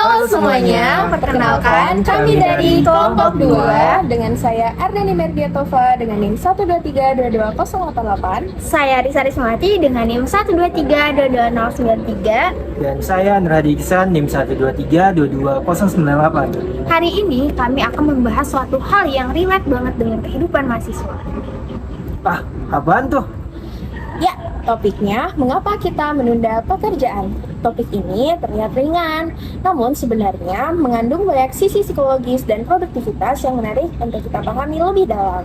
Halo semuanya, perkenalkan kami dari kelompok 2 dengan saya Ardani Merdiatova dengan NIM 123222088. Saya Risa Rismati dengan NIM 123-22093. Dan saya Nurhadi Iksan NIM 123-22098. Hari ini kami akan membahas suatu hal yang relate banget dengan kehidupan mahasiswa. Apaan tuh? Ya, topiknya mengapa kita menunda pekerjaan. Topik ini terlihat ringan, namun sebenarnya mengandung banyak sisi psikologis dan produktivitas yang menarik untuk kita pahami lebih dalam.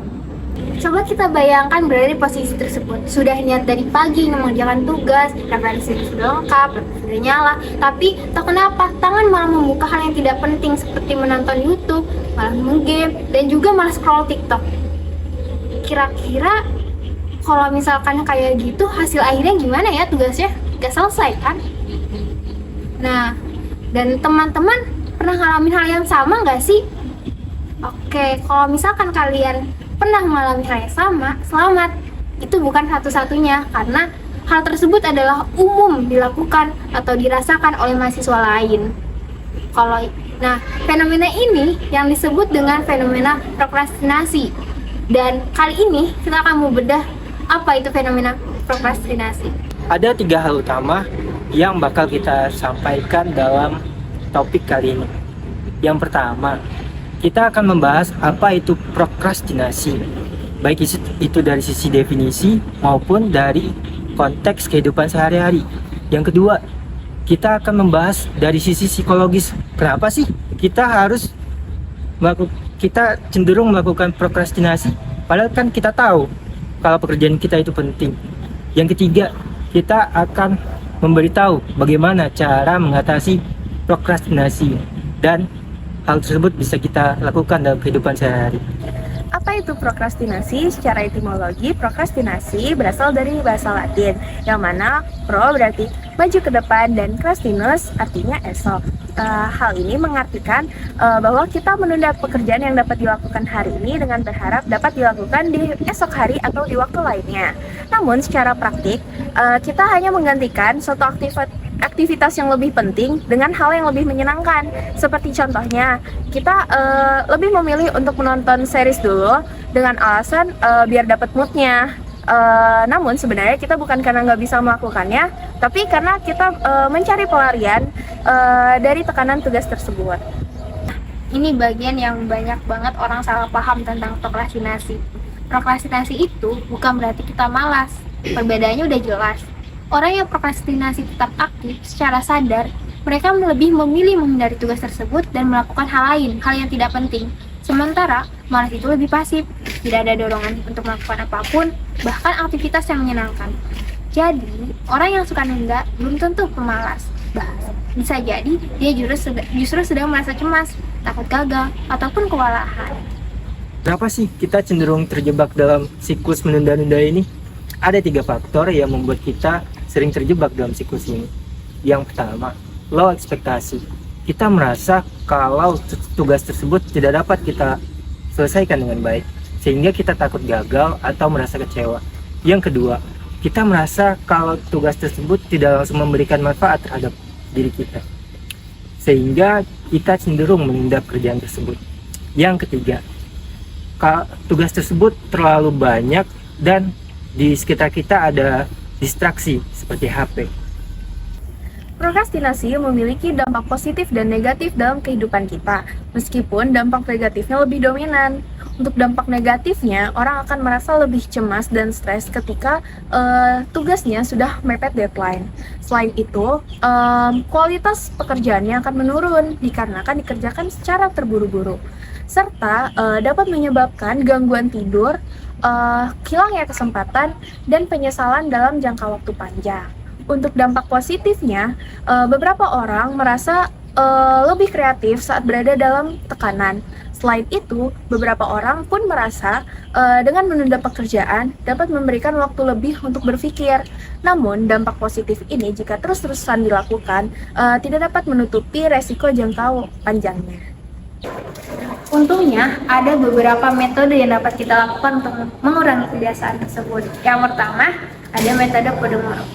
Coba kita bayangkan berada di posisi tersebut. Sudah niat dari pagi mengerjakan tugas, referensi sudah lengkap, laptop sudah nyala, tapi tak kenapa tangan malah membuka hal yang tidak penting seperti menonton YouTube, malah nge-game, dan juga malah scroll TikTok. Kira-kira kalau misalkan kayak gitu, hasil akhirnya gimana ya tugasnya? Gak selesai kan? Nah, dan teman-teman pernah ngalamin hal yang sama gak sih? Oke, kalau misalkan kalian pernah mengalami hal yang sama, selamat. Itu bukan satu-satunya, karena hal tersebut adalah umum dilakukan atau dirasakan oleh mahasiswa lain. Nah, fenomena ini yang disebut dengan fenomena prokrastinasi. Dan kali ini kita akan membedah apa itu fenomena prokrastinasi. Ada 3 hal utama yang bakal kita sampaikan dalam topik kali ini. Yang pertama, kita akan membahas apa itu prokrastinasi, baik itu dari sisi definisi maupun dari konteks kehidupan sehari-hari. Yang kedua, kita akan membahas dari sisi psikologis. Kenapa sih kita cenderung melakukan prokrastinasi, padahal kan kita tahu kalau pekerjaan kita itu penting. Yang ketiga, kita akan memberitahu bagaimana cara mengatasi prokrastinasi dan hal tersebut bisa kita lakukan dalam kehidupan sehari-hari. Apa itu prokrastinasi? Secara etimologi, prokrastinasi berasal dari bahasa Latin, yang mana pro berarti maju ke depan dan krastinus artinya esok. Hal ini mengartikan bahwa kita menunda pekerjaan yang dapat dilakukan hari ini dengan berharap dapat dilakukan di esok hari atau di waktu lainnya. Namun secara praktik, kita hanya menggantikan suatu aktivitas yang lebih penting dengan hal yang lebih menyenangkan. Seperti contohnya, kita lebih memilih untuk menonton series dulu dengan alasan biar dapat moodnya. Namun sebenarnya kita bukan karena nggak bisa melakukannya, tapi karena kita mencari pelarian dari tekanan tugas tersebut. Ini bagian yang banyak banget orang salah paham tentang prokrastinasi. Prokrastinasi itu bukan berarti kita malas. Perbedaannya udah jelas. Orang yang prokrastinasi tetap aktif secara sadar, mereka lebih memilih menghindari tugas tersebut dan melakukan hal lain, hal yang tidak penting. Sementara malas itu lebih pasif, tidak ada dorongan untuk melakukan apapun, bahkan aktivitas yang menyenangkan. Jadi, orang yang suka nunda belum tentu pemalas. Bisa jadi dia justru sedang merasa cemas, takut gagal, ataupun kewalahan. Kenapa sih kita cenderung terjebak dalam siklus menunda-nunda ini? Ada 3 faktor yang membuat kita sering terjebak dalam siklus ini. Yang pertama, low ekspektasi. Kita merasa kalau tugas tersebut tidak dapat kita selesaikan dengan baik, sehingga kita takut gagal atau merasa kecewa. Yang kedua, kita merasa kalau tugas tersebut tidak langsung memberikan manfaat terhadap diri kita, sehingga kita cenderung menunda pekerjaan tersebut. Yang ketiga, tugas tersebut terlalu banyak dan di sekitar kita ada distraksi seperti HP. Prokrastinasi memiliki dampak positif dan negatif dalam kehidupan kita, meskipun dampak negatifnya lebih dominan. Untuk dampak negatifnya, orang akan merasa lebih cemas dan stres ketika tugasnya sudah mepet deadline. Selain itu, kualitas pekerjaannya akan menurun dikarenakan dikerjakan secara terburu-buru, serta dapat menyebabkan gangguan tidur, hilangnya kesempatan, dan penyesalan dalam jangka waktu panjang. Untuk dampak positifnya, beberapa orang merasa lebih kreatif saat berada dalam tekanan. Selain itu, beberapa orang pun merasa dengan menunda pekerjaan dapat memberikan waktu lebih untuk berpikir. Namun, dampak positif ini jika terus-terusan dilakukan tidak dapat menutupi resiko jangka panjangnya. Untungnya, ada beberapa metode yang dapat kita lakukan untuk mengurangi kebiasaan tersebut. Yang pertama, ada metode Pomodoro.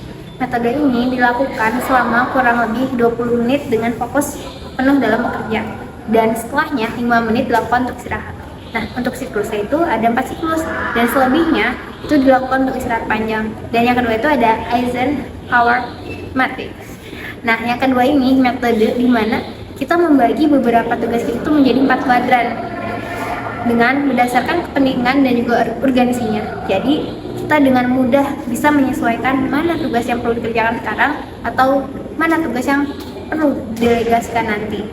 Metode ini dilakukan selama kurang lebih 20 menit dengan fokus penuh dalam bekerja. Dan setelahnya 5 menit dilakukan untuk istirahat. Nah, untuk siklusnya itu ada 4 siklus, dan selebihnya itu dilakukan untuk istirahat panjang. Dan yang kedua itu ada Eisenhower Matrix. Nah, yang kedua ini metode di mana kita membagi beberapa tugas itu menjadi 4 kuadran dengan berdasarkan kepentingan dan juga urgensinya. Jadi, kita dengan mudah bisa menyesuaikan mana tugas yang perlu dikerjakan sekarang atau mana tugas yang perlu didelegasikan nanti.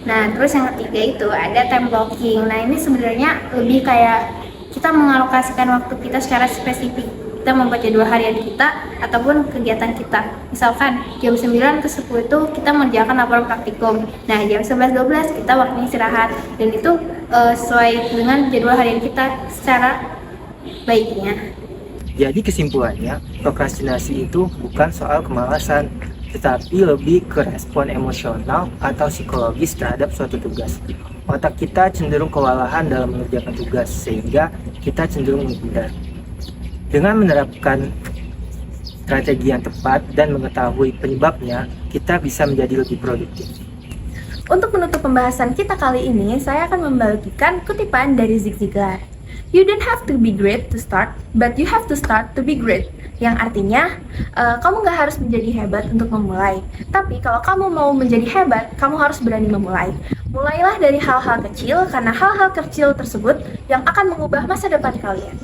Nah, terus yang ketiga itu ada time blocking. Nah, ini sebenarnya lebih kayak kita mengalokasikan waktu kita secara spesifik. Kita membuat jadwal harian kita ataupun kegiatan kita. Misalkan jam 9 ke 10 itu kita mengerjakan laporan praktikum. Nah, jam 11-12 kita waktunya istirahat. Dan itu sesuai dengan jadwal harian kita secara baiknya. Jadi kesimpulannya, prokrastinasi itu bukan soal kemalasan, tetapi lebih ke respon emosional atau psikologis terhadap suatu tugas. Otak kita cenderung kewalahan dalam mengerjakan tugas, sehingga kita cenderung menghindar. Dengan menerapkan strategi yang tepat dan mengetahui penyebabnya, kita bisa menjadi lebih produktif. Untuk menutup pembahasan kita kali ini, saya akan membagikan kutipan dari Zig Ziglar. You don't have to be great to start, but you have to start to be great. Yang artinya, kamu gak harus menjadi hebat untuk memulai. Tapi kalau kamu mau menjadi hebat, kamu harus berani memulai. Mulailah dari hal-hal kecil, karena hal-hal kecil tersebut yang akan mengubah masa depan kalian.